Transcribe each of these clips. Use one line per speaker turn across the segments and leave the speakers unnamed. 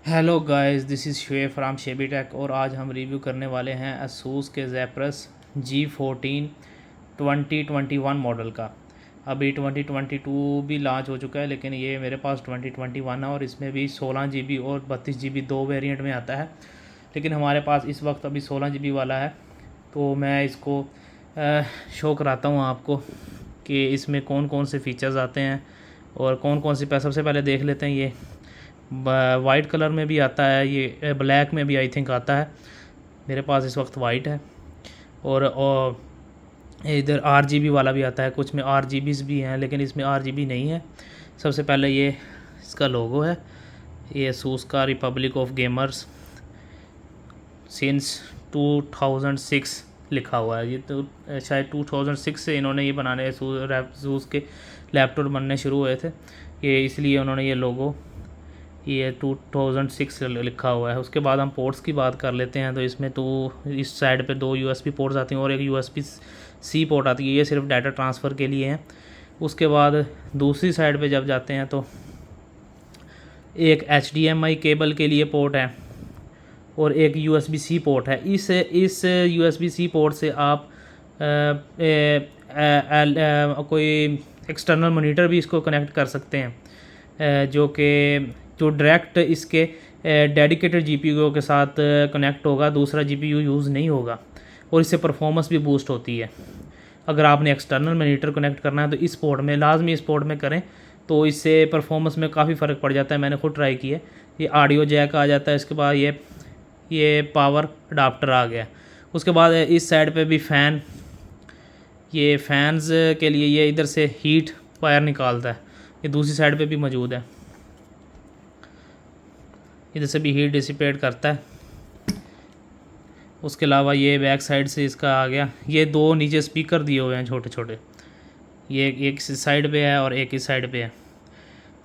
Hello guys, this is Shoaib from Shebi Tech और आज हम रिव्यू करने वाले हैं asus के Zephyrus G14 2021 मॉडल का। अभी 2022 भी लॉन्च हो चुका है, लेकिन ये मेरे पास 2021 है और इसमें भी 16 GB और 32 GB दो वेरिएंट में आता है। लेकिन हमारे पास इस वक्त अभी 16 GB वाला है, तो मैं इसको शो कराता हूँ आपको कि इसमें कौन कौन से फ़ीचर्स आते हैं और कौन कौन सी। सबसे पहले देख लेते हैं, ये वाइट कलर में भी आता है, ये ब्लैक में भी आई थिंक आता है। मेरे पास इस वक्त वाइट है और इधर RGB वाला भी आता है। कुछ में RGBs भी हैं, लेकिन इसमें RGB नहीं है। सबसे पहले ये इसका लोगो है, ये asus का रिपब्लिक ऑफ गेमर्स सिंस 2006 लिखा हुआ है। ये तो शायद 2006 से इन्होंने ये बनाने asus के लैपटॉप बनने शुरू हुए थे, ये इसलिए उन्होंने ये लोगो ये 2006 लिखा हुआ है। उसके बाद हम पोर्ट्स की बात कर लेते हैं। तो इसमें तो इस साइड पे दो USB पोर्ट्स आती हैं और एक USB-C पोर्ट आती है, ये सिर्फ डाटा ट्रांसफ़र के लिए हैं। उसके बाद दूसरी साइड पे जब जाते हैं तो एक HDMI केबल के लिए पोर्ट है और एक USB-C पोर्ट है। इस USB-C पोर्ट से आप कोई एक्सटर्नल मॉनिटर भी इसको कनेक्ट कर सकते हैं, जो डायरेक्ट इसके डेडिकेटेड GPU के साथ कनेक्ट होगा, दूसरा GPU यूज़ नहीं होगा और इससे परफॉर्मेंस भी बूस्ट होती है। अगर आपने एक्सटर्नल मॉनिटर कनेक्ट करना है तो इस पोर्ट में लाजमी इस पोर्ट में करें, तो इससे परफॉर्मेंस में काफ़ी फ़र्क पड़ जाता है। मैंने खुद ट्राई किया। ये ऑडियो जैक आ जाता है, इसके बाद ये पावर अडाप्टर आ गया। उसके बाद इस साइड पे भी फ़ैन, ये फैंस के लिए ये इधर से हीट वायर निकालता है, ये दूसरी साइड पे भी मौजूद है, इधर से भी हीट डिसिपेट करता है। उसके अलावा ये बैक साइड से इसका आ गया, ये दो नीचे स्पीकर दिए हुए हैं छोटे छोटे, ये एक इस साइड पे है और एक इस साइड पे है,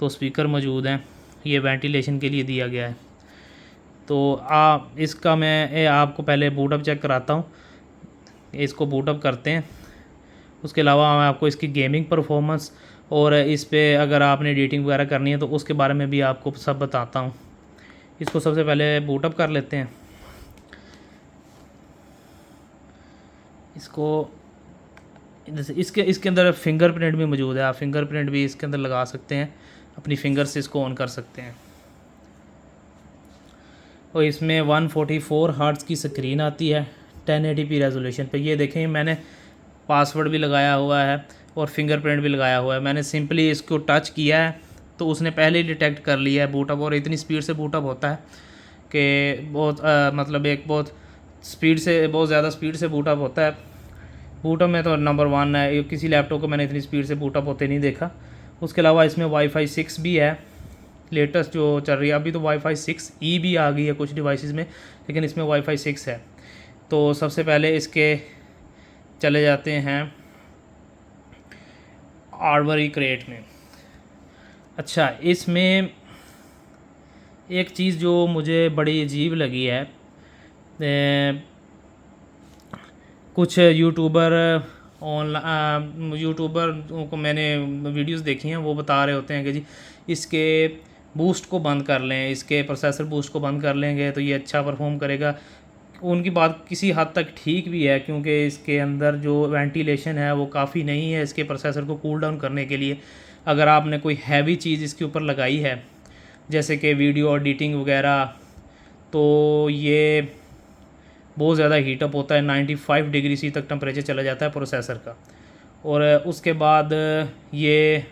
तो स्पीकर मौजूद हैं। ये वेंटिलेशन के लिए दिया गया है। तो इसका मैं आपको पहले बूटअप चेक कराता हूँ। इसको बूटअप करते हैं। उसके अलावा मैं आपको इसकी गेमिंग परफॉर्मेंस और इस पे अगर आपने एडिटिंग वगैरह करनी है तो उसके बारे में भी आपको सब बताता हूँ। इसको सबसे पहले बूटअप कर लेते हैं। इसको जैसे इसके अंदर फिंगरप्रिंट भी मौजूद है, आप फिंगरप्रिंट भी इसके अंदर लगा सकते हैं, अपनी फिंगर से इसको ऑन कर सकते हैं। और इसमें 144 हर्ट्ज़ की स्क्रीन आती है 1080p रेजोल्यूशन पे। ये देखें, मैंने पासवर्ड भी लगाया हुआ है और फिंगरप्रिंट भी लगाया हुआ है। मैंने सिंपली इसको टच किया है तो उसने पहले ही डिटेक्ट कर लिया है बूटअप, और इतनी स्पीड से बूटअप होता है कि मतलब बहुत स्पीड से, बहुत ज़्यादा स्पीड से बूटअप होता है। बूटअप में तो नंबर 1 है, किसी लैपटॉप को मैंने इतनी स्पीड से बूटअप होते नहीं देखा। उसके अलावा इसमें Wi-Fi 6 भी है, लेटेस्ट जो चल रही है। अभी तो Wi-Fi 6E भी आ गई है कुछ डिवाइसेस में, लेकिन इसमें Wi-Fi 6 है। तो सबसे पहले इसके चले जाते हैं आर्मरी क्रेट में। अच्छा, इसमें एक चीज़ जो मुझे बड़ी अजीब लगी है, कुछ यूट्यूबर को मैंने वीडियोस देखी हैं, वो बता रहे होते हैं कि जी इसके बूस्ट को बंद कर लें, इसके प्रोसेसर बूस्ट को बंद कर लेंगे तो ये अच्छा परफॉर्म करेगा। उनकी बात किसी हद तक ठीक भी है, क्योंकि इसके अंदर जो वेंटिलेशन है वो काफ़ी नहीं है इसके प्रोसेसर को कूल डाउन करने के लिए। अगर आपने कोई हैवी चीज़ इसके ऊपर लगाई है, जैसे कि वीडियो एडिटिंग वगैरह, तो ये बहुत ज़्यादा हीटअप होता है। 95 डिग्री सी तक टेम्परेचर चला जाता है प्रोसेसर का। और उसके बाद ये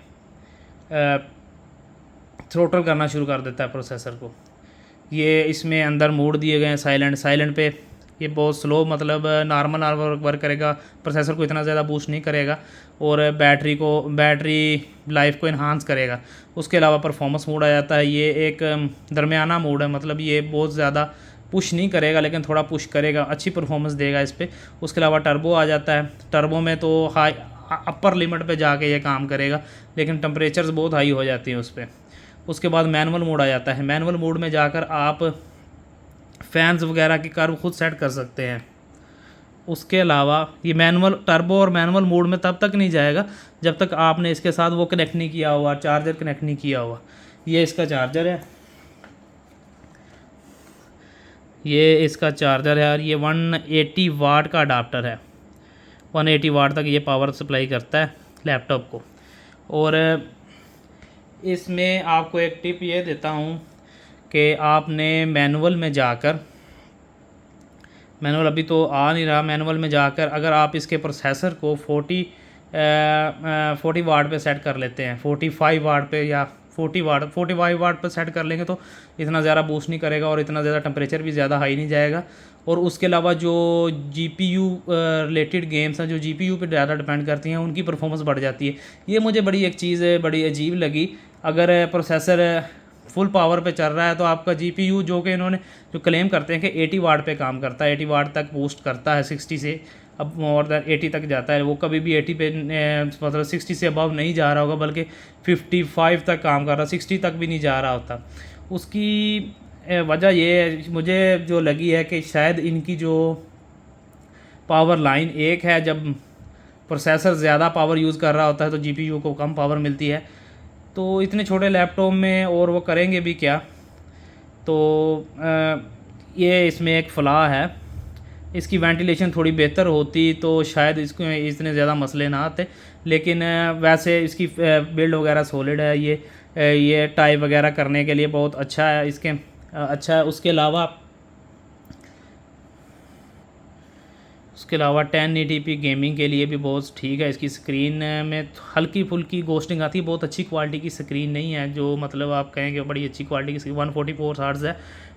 थ्रोटल करना शुरू कर देता है प्रोसेसर को। ये इसमें अंदर मोड दिए गए हैं साइलेंट पे। ये बहुत स्लो, मतलब नॉर्मल वर्क करेगा, प्रोसेसर को इतना ज़्यादा बूस्ट नहीं करेगा और बैटरी लाइफ को इन्हांस करेगा। उसके अलावा परफॉर्मेंस मोड आ जाता है, ये एक दरमियाना मोड है, मतलब ये बहुत ज़्यादा पुश नहीं करेगा लेकिन थोड़ा पुश करेगा, अच्छी परफॉर्मेंस देगा इस पर। उसके अलावा टर्बो आ जाता है। टर्बो में तो हाई अपर लिमिट पे जाके ये काम करेगा, लेकिन टेम्परेचर्स बहुत हाई हो जाती हैं उस पर। उसके बाद मैनुअल मोड आ जाता है। मैनुअल मोड में जाकर आप फैंस वगैरह की कर्व खुद सेट कर सकते हैं। उसके अलावा ये मैनुअल टर्बो और मैनुअल मोड में तब तक नहीं जाएगा जब तक आपने इसके साथ वो कनेक्ट नहीं किया हुआ, चार्जर कनेक्ट नहीं किया हुआ। ये इसका चार्जर है, ये इसका चार्जर है और ये 180 वाट का अडाप्टर है। 180 वाट तक ये पावर सप्लाई करता है लैपटॉप को। और इसमें आपको एक टिप ये देता हूँ कि आपने मैनुअल में जाकर, मैनुअल अभी तो आ नहीं रहा, मैनुअल में जाकर अगर आप इसके प्रोसेसर को 40 वाट पे सेट कर लेते हैं, 45 वाट पे या 45 वाट पर सेट कर लेंगे तो इतना ज़्यादा बूस्ट नहीं करेगा और इतना ज़्यादा टेम्परेचर भी ज़्यादा हाई नहीं जाएगा। और उसके अलावा जो GPU रिलेटेड गेम्स हैं जो GPU पे ज़्यादा डिपेंड करती हैं उनकी परफॉर्मेंस बढ़ जाती है। ये मुझे बड़ी एक चीज़ बड़ी अजीब लगी। अगर प्रोसेसर फुल पावर पे चल रहा है तो आपका GPU जो कि इन्होंने जो क्लेम करते हैं कि 80 वाट पे काम करता है, 80 वाट तक बूस्ट करता है, 60 से अब मोर देन 80 तक जाता है, वो कभी भी 80 पे मतलब 60 से अबव नहीं जा रहा होगा, बल्कि 55 तक काम कर रहा, 60 तक भी नहीं जा रहा होता। उसकी वजह ये मुझे जो लगी है कि शायद इनकी जो पावर लाइन एक है, जब प्रोसेसर ज़्यादा पावर यूज़ कर रहा होता है तो GPU को कम पावर मिलती है। तो इतने छोटे लैपटॉप में और वो करेंगे भी क्या। तो ये इसमें एक फ़ला है, इसकी वेंटिलेशन थोड़ी बेहतर होती तो शायद इसको इतने ज़्यादा मसले ना आते। लेकिन वैसे इसकी बिल्ड वगैरह सॉलिड है, ये टाइप वगैरह करने के लिए बहुत अच्छा है इसके अच्छा है। उसके अलावा 1080p गेमिंग के लिए भी बहुत ठीक है। इसकी स्क्रीन में हल्की फुल्की गोस्टिंग आती है, बहुत अच्छी क्वालिटी की स्क्रीन नहीं है जो मतलब आप कहेंगे बड़ी अच्छी क्वालिटी की। 144 हर्ट्ज़ है,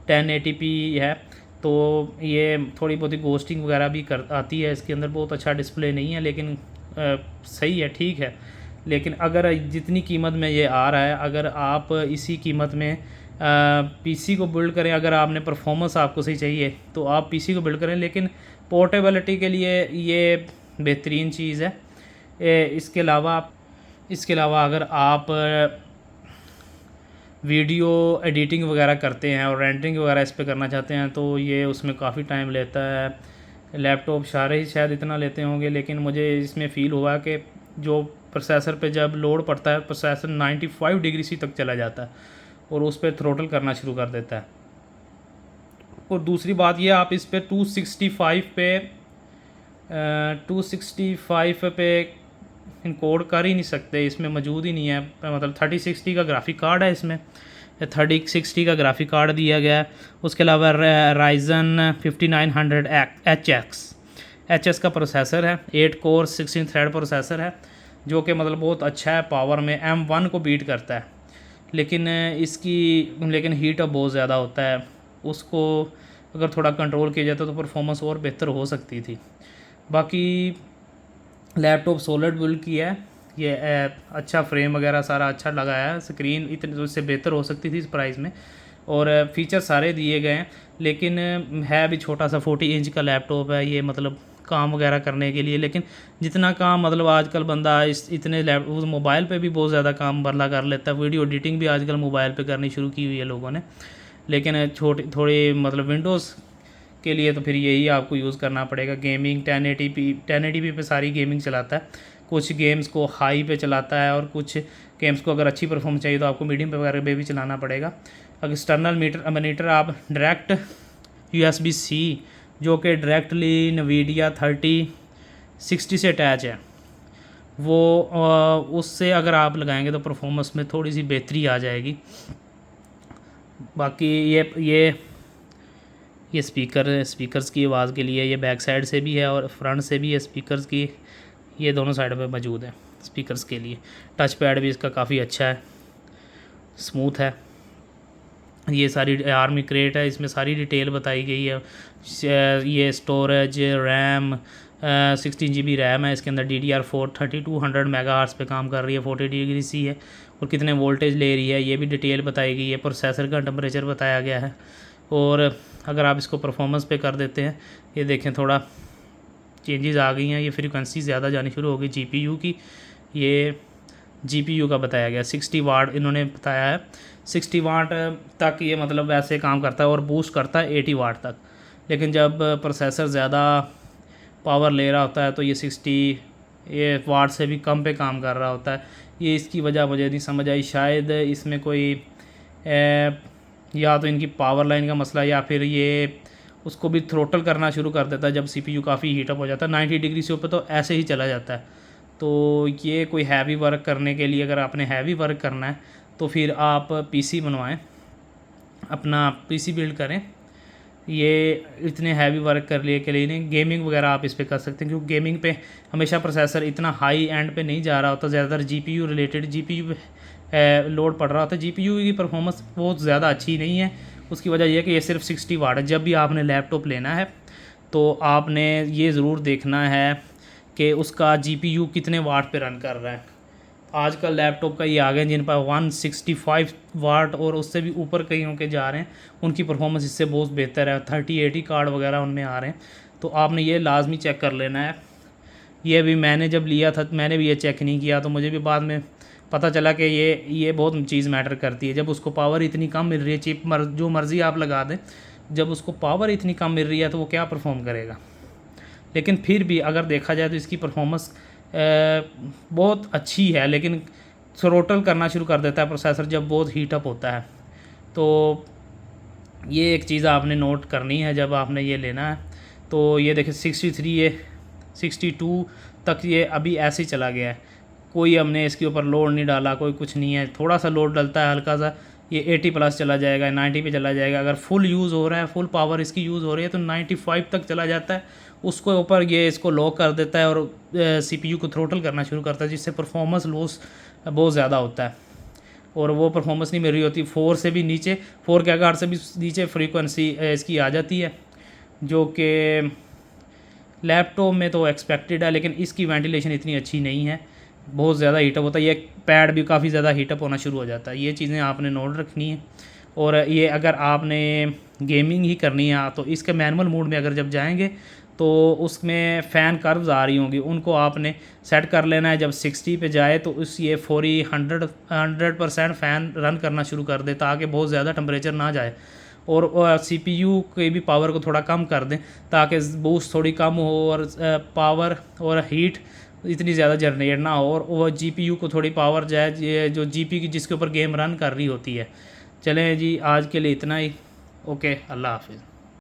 1080p है, तो ये थोड़ी बहुत ही गोस्टिंग वगैरह भी कर आती है इसके अंदर। बहुत अच्छा डिस्प्ले नहीं है लेकिन सही है, ठीक है। लेकिन अगर जितनी कीमत में ये आ रहा है, अगर आप इसी कीमत में PC को बिल्ड करें, अगर आपने परफॉर्मेंस आपको सही चाहिए तो आप PC को बिल्ड करें। लेकिन पोर्टेबिलिटी के लिए ये बेहतरीन चीज़ है। इसके अलावा अगर आप वीडियो एडिटिंग वगैरह करते हैं और रेंडरिंग वगैरह इस पर करना चाहते हैं तो ये उसमें काफ़ी टाइम लेता है। लैपटॉप सारे ही शायद इतना लेते होंगे, लेकिन मुझे इसमें फ़ील हुआ कि जो प्रोसेसर पे जब लोड पड़ता है प्रोसेसर 95 डिग्री सी तक चला जाता है और उस पर थ्रोटल करना शुरू कर देता है। और दूसरी बात ये, आप इस पर 265 पे इनकोड कर ही नहीं सकते, इसमें मौजूद ही नहीं है। मतलब 3060 का ग्राफिक कार्ड है, इसमें 3060 का ग्राफिक कार्ड दिया गया है। उसके अलावा Ryzen 5900 HX का प्रोसेसर है, 8 कोर 16 थ्रेड प्रोसेसर है जो कि मतलब बहुत अच्छा है, पावर में M1 को बीट करता है। लेकिन हीट अप बहुत ज़्यादा होता है, उसको अगर थोड़ा कंट्रोल किया जाता तो परफॉर्मेंस और बेहतर हो सकती थी। बाकी लैपटॉप सॉलिड बिल्ड की है, ये अच्छा फ्रेम वगैरह सारा अच्छा लगाया है। स्क्रीन इतनी तो इससे बेहतर हो सकती थी इस प्राइस में, और फीचर सारे दिए गए हैं। लेकिन है भी छोटा सा 40 इंच का लैपटॉप है ये, मतलब काम वगैरह करने के लिए। लेकिन जितना काम मतलब आजकल बंदा इतने लैपटॉप मोबाइल पे भी बहुत ज़्यादा काम बंदा कर लेता है। वीडियो एडिटिंग भी आजकल मोबाइल पे करनी शुरू की हुई है लोगों ने। लेकिन थोड़ी मतलब विंडोज़ के लिए तो फिर यही आपको यूज़ करना पड़ेगा। गेमिंग 1080p पे सारी गेमिंग चलाता है, कुछ गेम्स को हाई पे चलाता है और कुछ गेम्स को अगर अच्छी परफॉर्मेंस चाहिए तो आपको मीडियम पे वगैरह पे भी चलाना पड़ेगा। अगर एक्सटर्नल मॉनिटर आप डायरेक्ट USB-C जो कि डायरेक्टली NVIDIA 3060 से अटैच है, वो उससे अगर आप लगाएंगे तो परफॉर्मेंस में थोड़ी सी बेहतरी आ जाएगी। बाकी ये स्पीकर्स की आवाज़ के लिए ये बैक साइड से भी है और फ्रंट से भी है स्पीकर्स की, ये दोनों साइड पे मौजूद है स्पीकर्स के लिए। टच पैड भी इसका काफ़ी अच्छा है, स्मूथ है। ये सारी आर्मी क्रेट है, इसमें सारी डिटेल बताई गई है। ये स्टोरेज रैम 16 GB रैम है इसके अंदर, DDR4 3200 मेगाहर्ट्ज़ पे काम कर रही है, 40 डिग्री सी है, और कितने वोल्टेज ले रही है ये भी डिटेल बताई गई है। प्रोसेसर का टेम्परेचर बताया गया है। और अगर आप इसको परफॉर्मेंस पे कर देते हैं, ये देखें थोड़ा चेंजेस आ गई हैं, ये फ्रीक्वेंसी ज़्यादा जानी शुरू हो गई GPU की। ये GPU का बताया गया 60 वाट इन्होंने बताया है, 60 वाट तक ये मतलब वैसे काम करता है और बूस्ट करता है 80 वाट तक। लेकिन जब प्रोसेसर ज़्यादा पावर ले रहा होता है तो ये वाट से भी कम पे काम कर रहा होता है। ये इसकी वजह मुझे नहीं समझ आई, शायद इसमें कोई या तो इनकी पावर लाइन का मसला या फिर ये उसको भी थ्रोटल करना शुरू कर देता है जब CPU काफ़ी हीटअप हो जाता है 90 डिग्री से ऊपर, तो ऐसे ही चला जाता है। तो ये कोई हैवी वर्क करने के लिए, अगर आपने हैवी वर्क करना है तो फिर आप PC बनवाएं, अपना PC बिल्ड करें। ये इतने हैवी वर्क कर लिए के लिए नहीं, गेमिंग वगैरह आप इस पर कर सकते हैं, क्योंकि गेमिंग पे हमेशा प्रोसेसर इतना हाई एंड पे नहीं जा रहा होता, ज़्यादातर GPU रिलेटेड GPU लोड पड़ रहा होता है। GPU की परफॉर्मेंस बहुत ज़्यादा अच्छी नहीं है, उसकी वजह यह है कि ये सिर्फ 60 वाट है। जब भी आपने लैपटॉप लेना है तो आपने ये ज़रूर देखना है कि उसका GPU कितने वाट पे रन कर रहा है। आजकल लैपटॉप का ये आ गया जिन पर 165 वाट और उससे भी ऊपर कईयों के जा रहे हैं, उनकी परफॉर्मेंस इससे बहुत बेहतर है। 3080 कार्ड वगैरह उनमें आ रहे हैं, तो आपने ये लाजमी चेक कर लेना है। ये भी मैंने जब लिया था मैंने भी ये चेक नहीं किया, तो मुझे भी बाद में पता चला कि ये बहुत चीज़ मैटर करती है। जब उसको पावर इतनी कम मिल रही है, चिप जो मर्ज़ी आप लगा दें, जब उसको पावर इतनी कम मिल रही है तो वो क्या परफॉर्म करेगा। लेकिन फिर भी अगर देखा जाए तो इसकी परफॉर्मेंस बहुत अच्छी है, लेकिन थ्रोटल करना शुरू कर देता है प्रोसेसर जब बहुत हीटअप होता है। तो ये एक चीज़ आपने नोट करनी है जब आपने ये लेना है। तो ये देखिए 63, ये 62 तक ये अभी ऐसे ही चला गया है, कोई हमने इसके ऊपर लोड नहीं डाला, कोई कुछ नहीं है। थोड़ा सा लोड डलता है हल्का सा, ये 80 प्लस चला जाएगा, 90 पे चला जाएगा। अगर फुल यूज़ हो रहा है, फुल पावर इसकी यूज़ हो रही है तो 95 तक चला जाता है। उसको ऊपर ये इसको लॉक कर देता है और CPU को थ्रोटल करना शुरू करता है, जिससे परफॉर्मेंस लॉस बहुत ज़्यादा होता है और वो परफॉर्मेंस नहीं मिल रही होती। 4 से भी नीचे, 4 गीगाहर्ट्ज़ से भी नीचे फ्रीक्वेंसी इसकी आ जाती है, जो कि लैपटॉप में तो एक्सपेक्टेड है, लेकिन इसकी वेंटिलेशन इतनी अच्छी नहीं है, बहुत ज़्यादा हीटअप होता है। ये पैड भी काफ़ी ज़्यादा हीटअप होना शुरू हो जाता है। ये चीज़ें आपने नोट रखनी है। और ये अगर आपने गेमिंग ही करनी है तो इसके मैनुअल मोड में अगर जब जाएंगे तो उसमें फ़ैन कर्व्स आ रही होंगी, उनको आपने सेट कर लेना है। जब 60 पे जाए तो उस ये 100% फ़ैन रन करना शुरू कर दे, ताकि बहुत ज़्यादा टेम्परेचर ना जाए। और CPU की भी पावर को थोड़ा कम कर दें ताकि बूस्ट थोड़ी कम हो और पावर और हीट इतनी ज़्यादा जनरेट ना हो, और वो GPU को थोड़ी पावर जाए, ये जो GPU की जिसके ऊपर गेम रन कर रही होती है। चलें जी, आज के लिए इतना ही। ओके, अल्लाह हाफिज़।